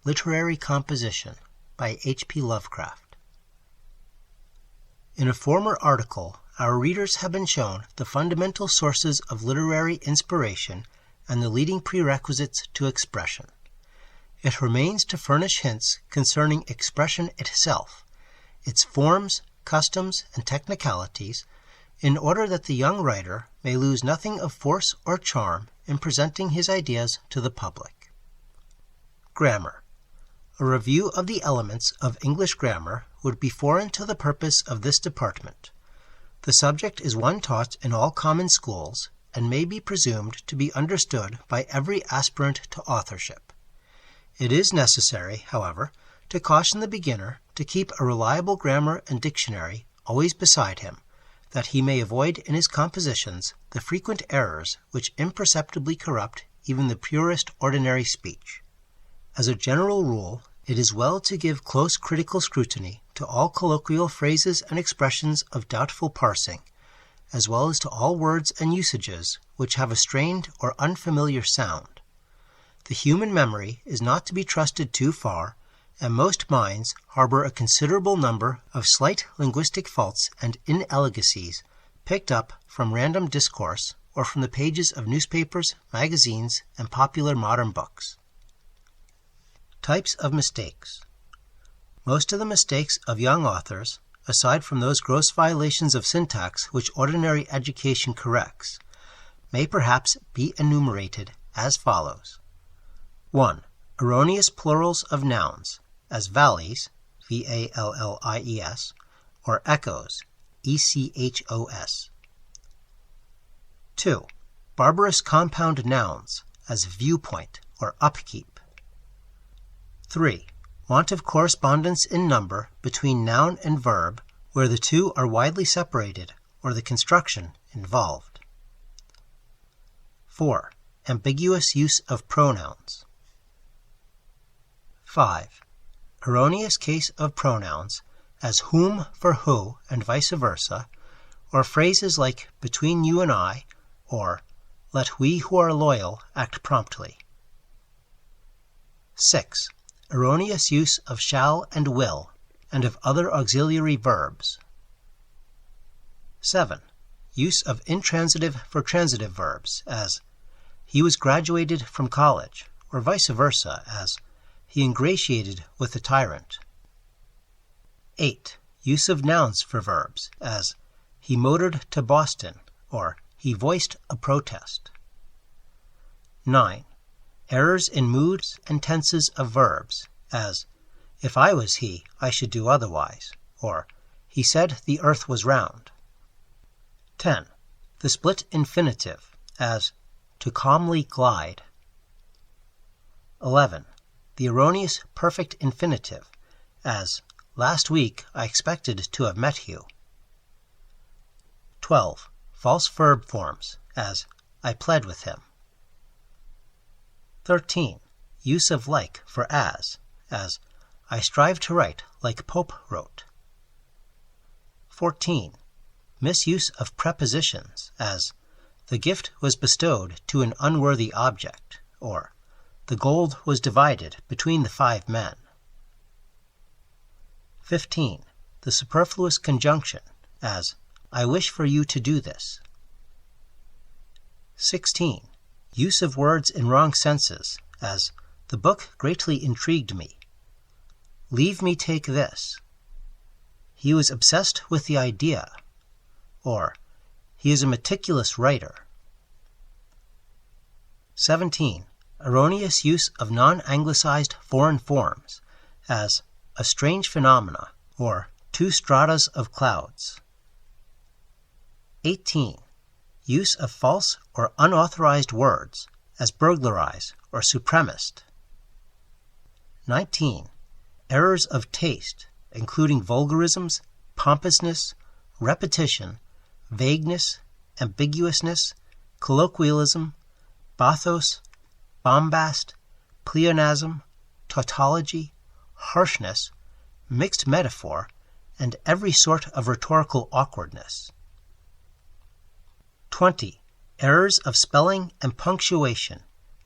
Literary Composition by H.P. Lovecraft. In a former article, our readers have been shown the fundamental sources of literary inspiration and the leading prerequisites to expression. It remains to furnish hints concerning expression itself, its forms, customs, and technicalities, in order that the young writer may lose nothing of force or charm in presenting his ideas to the public. Grammar. A review of the elements of English grammar would be foreign to the purpose of this department. The subject is one taught in all common schools, and may be presumed to be understood by every aspirant to authorship. It is necessary, however, to caution the beginner to keep a reliable grammar and dictionary always beside him, that he may avoid in his compositions the frequent errors which imperceptibly corrupt even the purest ordinary speech. As a general rule, it is well to give close critical scrutiny to all colloquial phrases and expressions of doubtful parsing, as well as to all words and usages which have a strained or unfamiliar sound. The human memory is not to be trusted too far, and most minds harbor a considerable number of slight linguistic faults and inelegancies picked up from random discourse or from the pages of newspapers, magazines, and popular modern books. Types of mistakes. Most of the mistakes of young authors, aside from those gross violations of syntax which ordinary education corrects, may perhaps be enumerated as follows. 1. Erroneous plurals of nouns, as valleys, V-A-L-L-I-E-S, or echoes, E-C-H-O-S. 2. Barbarous compound nouns, as viewpoint or upkeep. 3. Want of correspondence in number between noun and verb where the two are widely separated or the construction involved. 4. Ambiguous use of pronouns. 5. Erroneous case of pronouns as whom for who and vice versa, or phrases like between you and I, or let we who are loyal act promptly. 6. Erroneous use of shall and will, and of other auxiliary verbs. 7. Use of intransitive for transitive verbs, as he was graduated from college, or vice versa, as he ingratiated with the tyrant. 8. Use of nouns for verbs, as he motored to Boston, or he voiced a protest. 9. Errors in moods and tenses of verbs, as if I was he, I should do otherwise, or he said the earth was round. 10. The split infinitive, as to calmly glide. 11. The erroneous perfect infinitive, as last week I expected to have met you. 12. False verb forms, as I pled with him. 13. Use of like for as I strive to write like Pope wrote. 14. Misuse of prepositions, as the gift was bestowed to an unworthy object, or the gold was divided between the 5 men. 15. The superfluous conjunction, as I wish for you to do this. 16. Use of words in wrong senses, as the book greatly intrigued me. Leave me take this. He was obsessed with the idea, or he is a meticulous writer. 17. Erroneous use of non-anglicized foreign forms, as a strange phenomena, or 2 stratas of clouds. 18. Use of false or unauthorized words, as burglarize or supremacist. 19. Errors of taste, including vulgarisms, pompousness, repetition, vagueness, ambiguousness, colloquialism, bathos, bombast, pleonasm, tautology, harshness, mixed metaphor, and every sort of rhetorical awkwardness. 20. Errors of spelling and punctuation,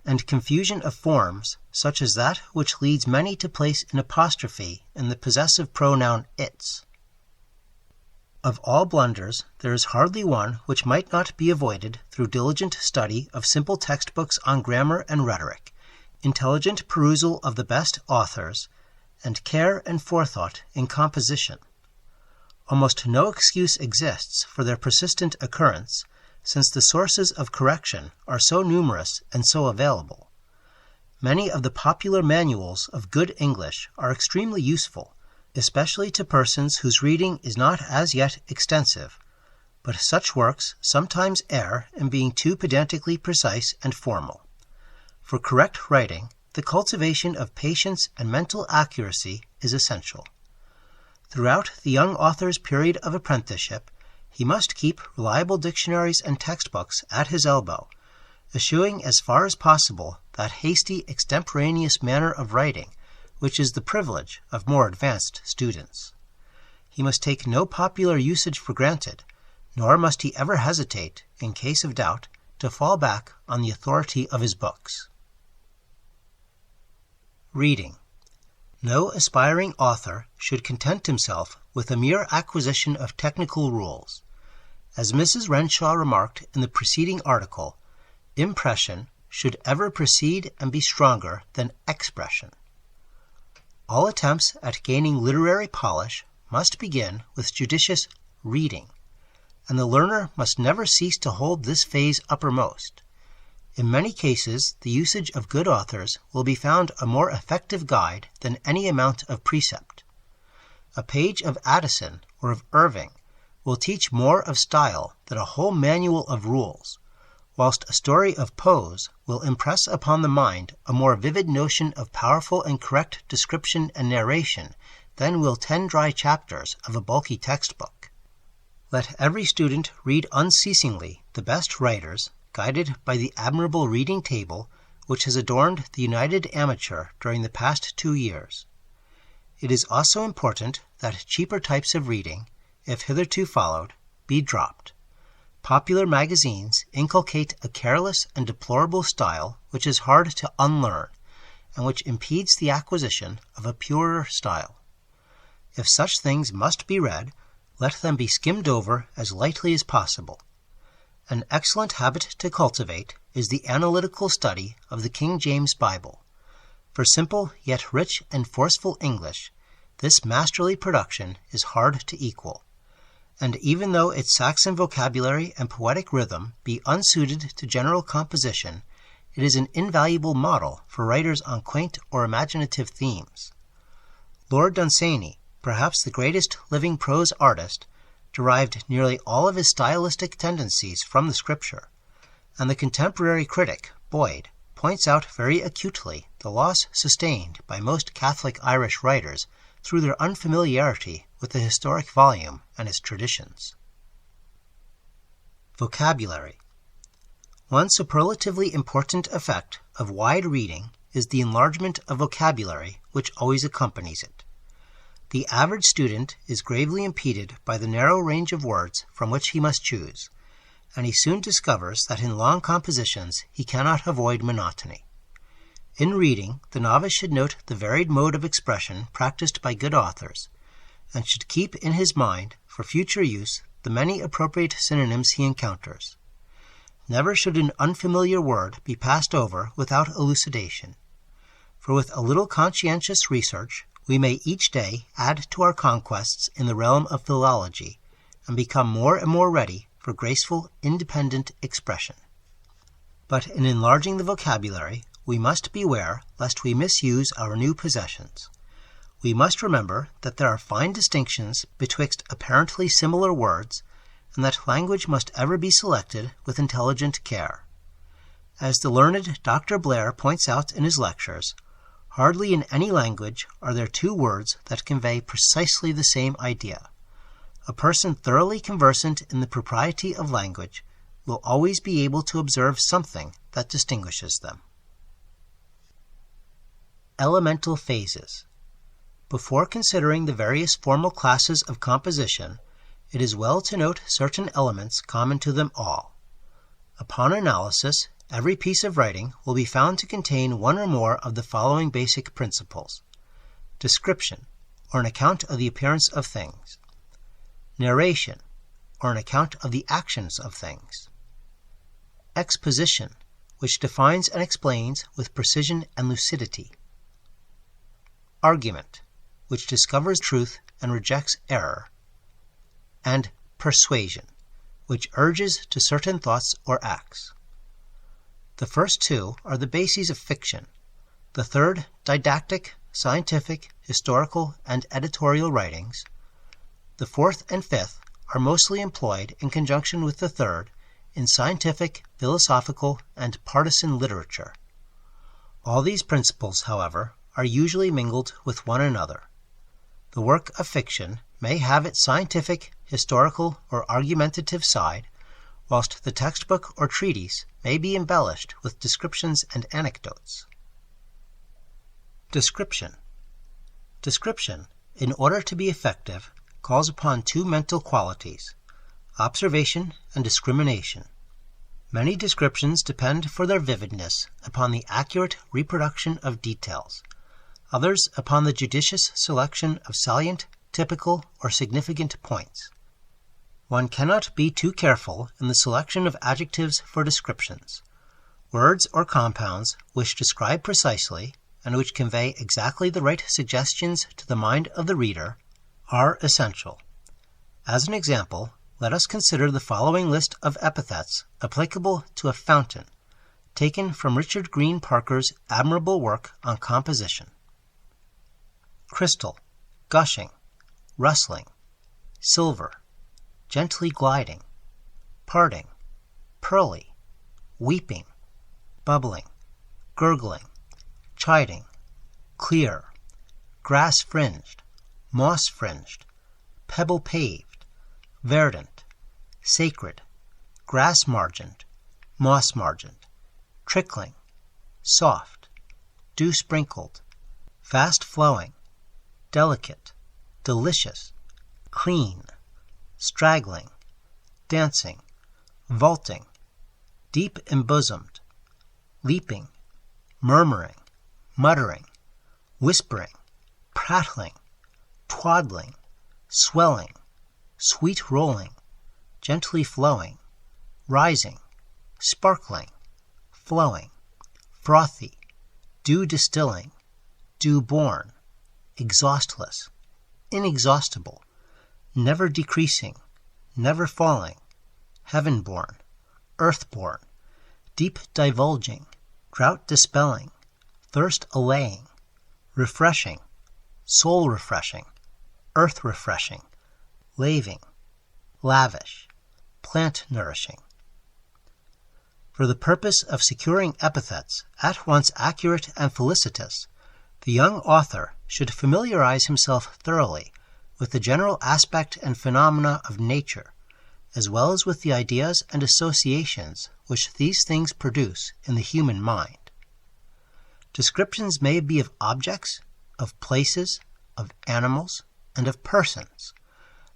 and confusion of forms, such as that which leads many to place an apostrophe in the possessive pronoun its. Of all blunders, there is hardly one which might not be avoided through diligent study of simple textbooks on grammar and rhetoric, intelligent perusal of the best authors, and care and forethought in composition. Almost no excuse exists for their persistent occurrence, since the sources of correction are so numerous and so available. Many of the popular manuals of good English are extremely useful, especially to persons whose reading is not as yet extensive, but such works sometimes err in being too pedantically precise and formal. For correct writing, the cultivation of patience and mental accuracy is essential. Throughout the young author's period of apprenticeship, he must keep reliable dictionaries and textbooks at his elbow, eschewing as far as possible that hasty, extemporaneous manner of writing which is the privilege of more advanced students. He must take no popular usage for granted, nor must he ever hesitate, in case of doubt, to fall back on the authority of his books. Reading. No aspiring author should content himself with a mere acquisition of technical rules. As Mrs. Renshaw remarked in the preceding article, impression should ever precede and be stronger than expression. All attempts at gaining literary polish must begin with judicious reading, and the learner must never cease to hold this phase uppermost. In many cases, the usage of good authors will be found a more effective guide than any amount of precept. A page of Addison or of Irving will teach more of style than a whole manual of rules, whilst a story of Poe's will impress upon the mind a more vivid notion of powerful and correct description and narration than will 10 dry chapters of a bulky textbook. Let every student read unceasingly the best writers, guided by the admirable reading table which has adorned the United Amateur during the past 2 years. It is also important that cheaper types of reading, if hitherto followed, be dropped. Popular magazines inculcate a careless and deplorable style which is hard to unlearn, and which impedes the acquisition of a purer style. If such things must be read, let them be skimmed over as lightly as possible. An excellent habit to cultivate is the analytical study of the King James Bible. For simple yet rich and forceful English, this masterly production is hard to equal. And even though its Saxon vocabulary and poetic rhythm be unsuited to general composition, it is an invaluable model for writers on quaint or imaginative themes. Lord Dunsany, perhaps the greatest living prose artist, derived nearly all of his stylistic tendencies from the Scripture, and the contemporary critic, Boyd, points out very acutely the loss sustained by most Catholic Irish writers through their unfamiliarity with the historic volume and its traditions. Vocabulary. One superlatively important effect of wide reading is the enlargement of vocabulary which always accompanies it. The average student is gravely impeded by the narrow range of words from which he must choose, and he soon discovers that in long compositions he cannot avoid monotony. In reading, the novice should note the varied mode of expression practiced by good authors, and should keep in his mind for future use the many appropriate synonyms he encounters. Never should an unfamiliar word be passed over without elucidation, for with a little conscientious research we may each day add to our conquests in the realm of philology, and become more and more ready for graceful, independent expression. But in enlarging the vocabulary, we must beware lest we misuse our new possessions. We must remember that there are fine distinctions betwixt apparently similar words, and that language must ever be selected with intelligent care. As the learned Dr. Blair points out in his lectures, hardly in any language are there 2 words that convey precisely the same idea. A person thoroughly conversant in the propriety of language will always be able to observe something that distinguishes them. Elemental phases. Before considering the various formal classes of composition, it is well to note certain elements common to them all. Upon analysis, Every piece of writing will be found to contain one or more of the following basic principles: description, or an account of the appearance of things; narration, or an account of the actions of things; exposition, which defines and explains with precision and lucidity; argument, which discovers truth and rejects error; and persuasion, which urges to certain thoughts or acts. The first two are the bases of fiction, the third didactic, scientific, historical, and editorial writings. The fourth and fifth are mostly employed in conjunction with the third in scientific, philosophical, and partisan literature. All these principles, however, are usually mingled with one another. The work of fiction may have its scientific, historical, or argumentative side, whilst the textbook or treatise may be embellished with descriptions and anecdotes. Description. Description, in order to be effective, calls upon two mental qualities: observation and discrimination. Many descriptions depend for their vividness upon the accurate reproduction of details, others upon the judicious selection of salient, typical, or significant points. One cannot be too careful in the selection of adjectives for descriptions. Words or compounds which describe precisely, and which convey exactly the right suggestions to the mind of the reader, are essential. As an example, let us consider the following list of epithets applicable to a fountain, taken from Richard Green Parker's admirable work on composition: crystal, gushing, rustling, silver, gently gliding, parting, pearly, weeping, bubbling, gurgling, chiding, clear, grass-fringed, moss-fringed, pebble-paved, verdant, sacred, grass-margined, moss-margined, trickling, soft, dew-sprinkled, fast-flowing, delicate, delicious, clean, straggling, dancing, vaulting, deep embosomed, leaping, murmuring, muttering, whispering, prattling, twaddling, swelling, sweet rolling, gently flowing, rising, sparkling, flowing, frothy, dew distilling, dew born, exhaustless, inexhaustible, never decreasing, never falling, heaven-born, earth-born, deep divulging, drought dispelling, thirst allaying, refreshing, soul refreshing, earth refreshing, laving, lavish, plant nourishing. For the purpose of securing epithets at once accurate and felicitous, the young author should familiarize himself thoroughly with the general aspect and phenomena of nature, as well as with the ideas and associations which these things produce in the human mind. Descriptions may be of objects, of places, of animals, and of persons.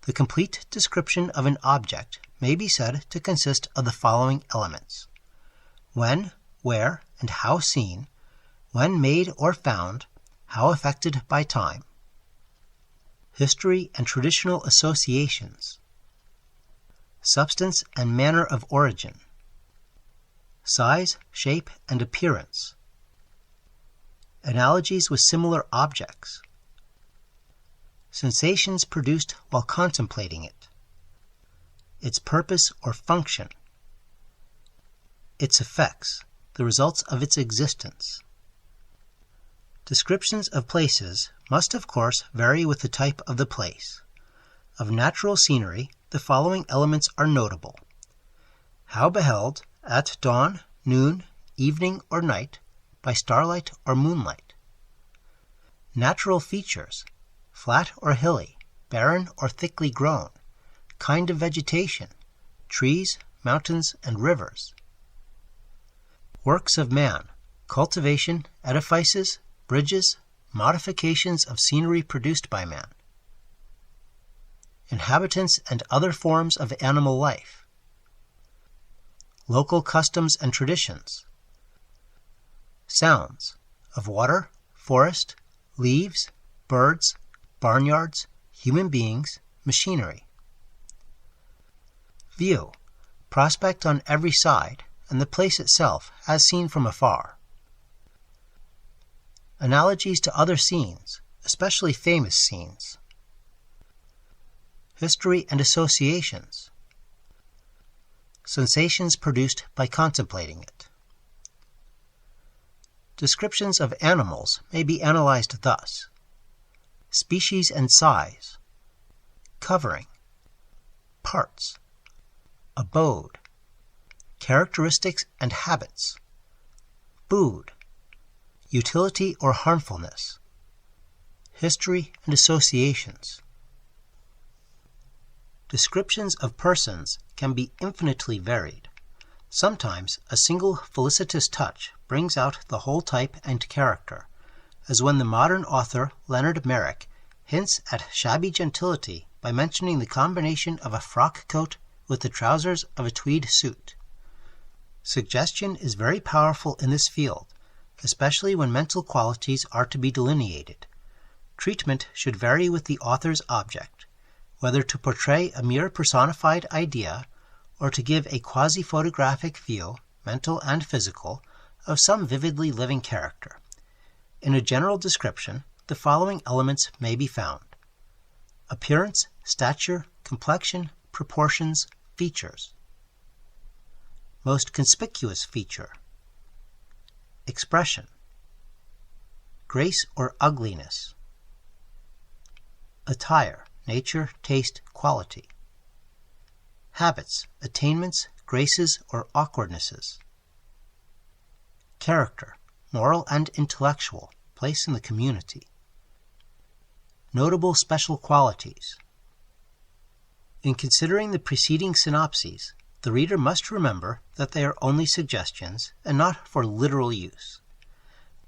The complete description of an object may be said to consist of the following elements: when, where, and how seen, when made or found, how affected by time, history and traditional associations, substance and manner of origin, size, shape, and appearance, analogies with similar objects, sensations produced while contemplating it, its purpose or function, its effects, the results of its existence. Descriptions of places must, of course, vary with the type of the place. Of natural scenery, the following elements are notable: how beheld, at dawn, noon, evening, or night, by starlight or moonlight. Natural features: flat or hilly, barren or thickly grown, kind of vegetation, trees, mountains, and rivers. Works of man: cultivation, edifices, bridges, modifications of scenery produced by man. Inhabitants and other forms of animal life. local customs and traditions. Sounds of water, forest, leaves, birds, barnyards, human beings, machinery. View, prospect on every side, and the place itself as seen from afar. Analogies to other scenes, especially famous scenes. History and associations. Sensations produced by contemplating it. Descriptions of animals may be analyzed thus: species and size, covering, parts, abode, characteristics and habits, food, utility or harmfulness, history and associations. Descriptions of persons can be infinitely varied. Sometimes a single felicitous touch brings out the whole type and character, as when the modern author Leonard Merrick hints at shabby gentility by mentioning the combination of a frock coat with the trousers of a tweed suit. Suggestion is very powerful in this field, especially when mental qualities are to be delineated. Treatment should vary with the author's object, whether to portray a mere personified idea or to give a quasi-photographic view, mental and physical, of some vividly living character. In a general description, the following elements may be found: appearance, stature, complexion, proportions, features. Most conspicuous feature. Expression. Grace or ugliness. Attire, nature, taste, quality. Habits, attainments, graces, or awkwardnesses. Character, moral and intellectual, place in the community. Notable special qualities. In considering the preceding synopses, the reader must remember that they are only suggestions and not for literal use.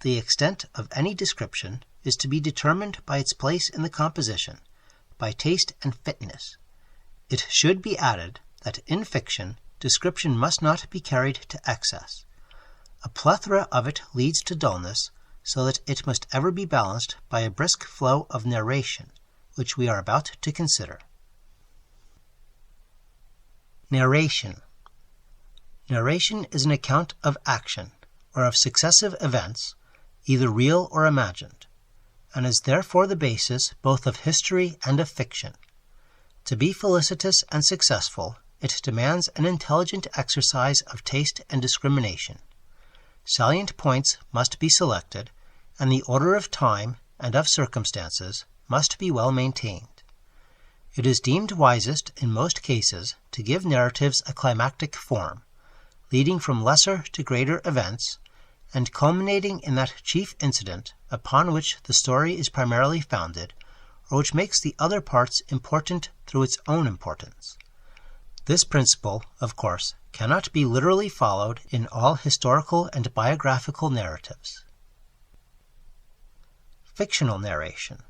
The extent of any description is to be determined by its place in the composition, by taste and fitness. It should be added that in fiction, description must not be carried to excess. A plethora of it leads to dullness, so that it must ever be balanced by a brisk flow of narration, which we are about to consider. Narration. Narration is an account of action, or of successive events, either real or imagined, and is therefore the basis both of history and of fiction. To be felicitous and successful, it demands an intelligent exercise of taste and discrimination. Salient points must be selected, and the order of time and of circumstances must be well maintained. It is deemed wisest in most cases to give narratives a climactic form, leading from lesser to greater events, and culminating in that chief incident upon which the story is primarily founded, or which makes the other parts important through its own importance. This principle, of course, cannot be literally followed in all historical and biographical narratives. Fictional narration.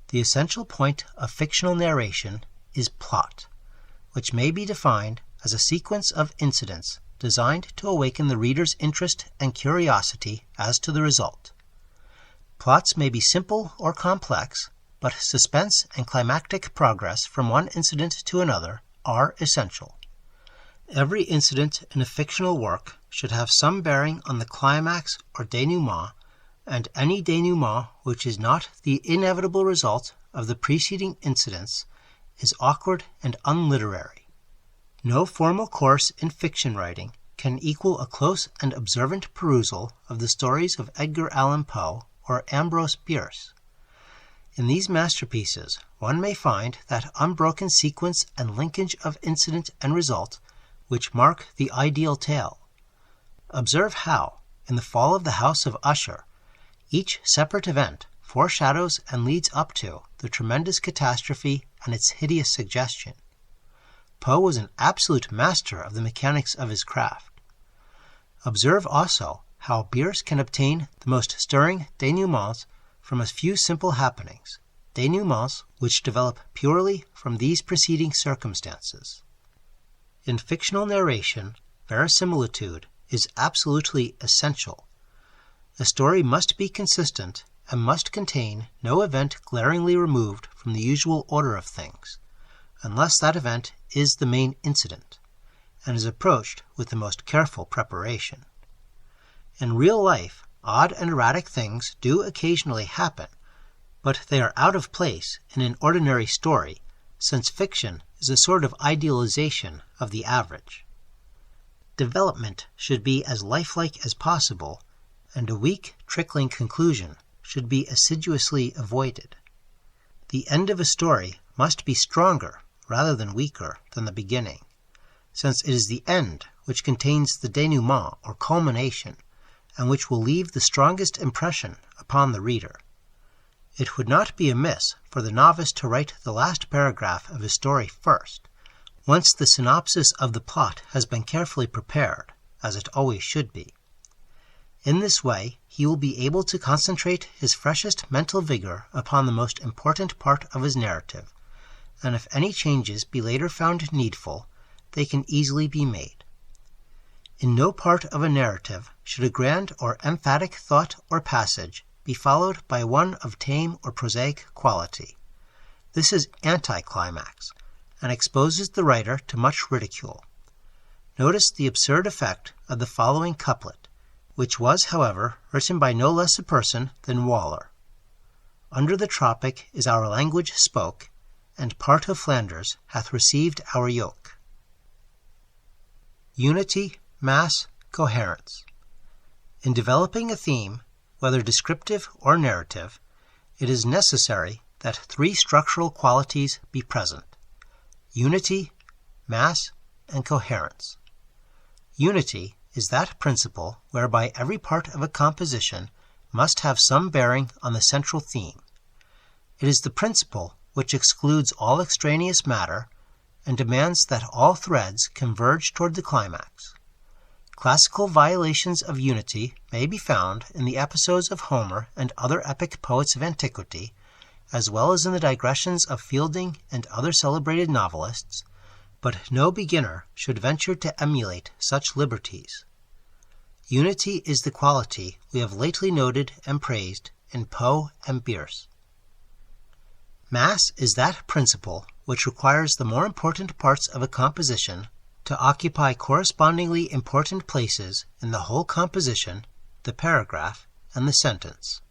The essential point of fictional narration is plot, which may be defined as a sequence of incidents designed to awaken the reader's interest and curiosity as to the result. Plots may be simple or complex, but suspense and climactic progress from one incident to another are essential. Every incident in a fictional work should have some bearing on the climax or denouement, and any denouement which is not the inevitable result of the preceding incidents is awkward and unliterary. No formal course in fiction writing can equal a close and observant perusal of the stories of Edgar Allan Poe or Ambrose Bierce. In these masterpieces, one may find that unbroken sequence and linkage of incident and result which mark the ideal tale. Observe how, in The Fall of the House of Usher, each separate event foreshadows and leads up to the tremendous catastrophe and its hideous suggestion. Poe was an absolute master of the mechanics of his craft. Observe also how Bierce can obtain the most stirring denouements from a few simple happenings, denouements which develop purely from these preceding circumstances. In fictional narration, verisimilitude is absolutely essential. A story must be consistent and must contain no event glaringly removed from the usual order of things, unless that event is the main incident, and is approached with the most careful preparation. In real life, odd and erratic things do occasionally happen, but they are out of place in an ordinary story, since fiction is a sort of idealization of the average. Development should be as lifelike as possible, and a weak, trickling conclusion should be assiduously avoided. The end of a story must be stronger rather than weaker than the beginning, since it is the end which contains the denouement or culmination, and which will leave the strongest impression upon the reader. It would not be amiss for the novice to write the last paragraph of his story first, once the synopsis of the plot has been carefully prepared, as it always should be. In this way, he will be able to concentrate his freshest mental vigor upon the most important part of his narrative, and if any changes be later found needful, they can easily be made. In no part of a narrative should a grand or emphatic thought or passage be followed by one of tame or prosaic quality. This is anticlimax, and exposes the writer to much ridicule. Notice the absurd effect of the following couplet, which was, however, written by no less a person than Waller. Under the tropic is our language spoke, and part of Flanders hath received our yoke. Unity, mass, coherence. In developing a theme, whether descriptive or narrative, it is necessary that three structural qualities be present: unity, mass, and coherence. Unity is that principle whereby every part of a composition must have some bearing on the central theme. It is the principle which excludes all extraneous matter and demands that all threads converge toward the climax. Classical violations of unity may be found in the episodes of Homer and other epic poets of antiquity, as well as in the digressions of Fielding and other celebrated novelists, but no beginner should venture to emulate such liberties. Unity is the quality we have lately noted and praised in Poe and Bierce. Mass is that principle which requires the more important parts of a composition to occupy correspondingly important places in the whole composition, the paragraph, and the sentence.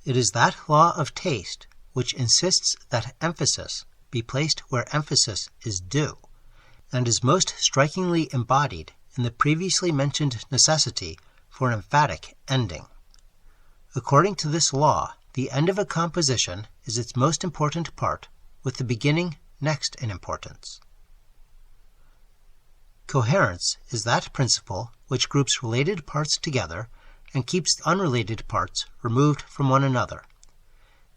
It is that law of taste which insists that emphasis be placed where emphasis is due, and is most strikingly embodied in the previously mentioned necessity for an emphatic ending. According to this law, the end of a composition is its most important part, with the beginning next in importance. Coherence is that principle which groups related parts together and keeps unrelated parts removed from one another.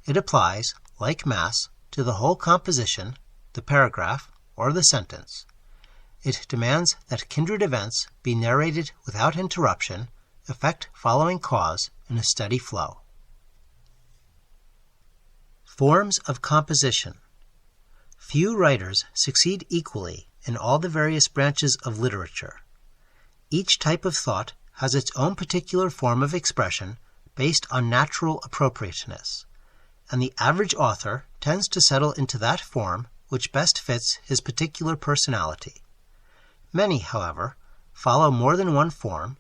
It applies, like mass, to the whole composition, the paragraph, or the sentence. It demands that kindred events be narrated without interruption, effect following cause in a steady flow. Forms of composition. Few writers succeed equally in all the various branches of literature. Each type of thought has its own particular form of expression based on natural appropriateness, and the average author tends to settle into that form which best fits his particular personality. Many, however, follow more than one form,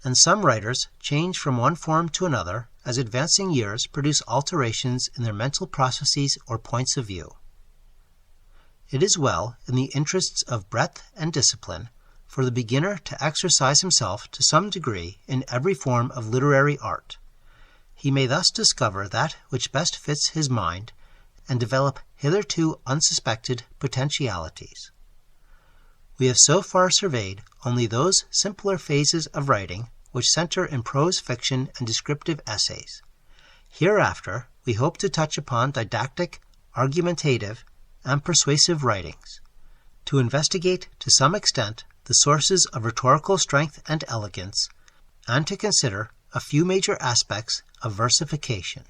and some writers change from one form to another as advancing years produce alterations in their mental processes or points of view. It is well, in the interests of breadth and discipline, for the beginner to exercise himself to some degree in every form of literary art. He may thus discover that which best fits his mind and develop hitherto unsuspected potentialities. We have so far surveyed only those simpler phases of writing which center in prose fiction and descriptive essays. Hereafter, we hope to touch upon didactic, argumentative, and persuasive writings, to investigate to some extent the sources of rhetorical strength and elegance, and to consider a few major aspects of versification.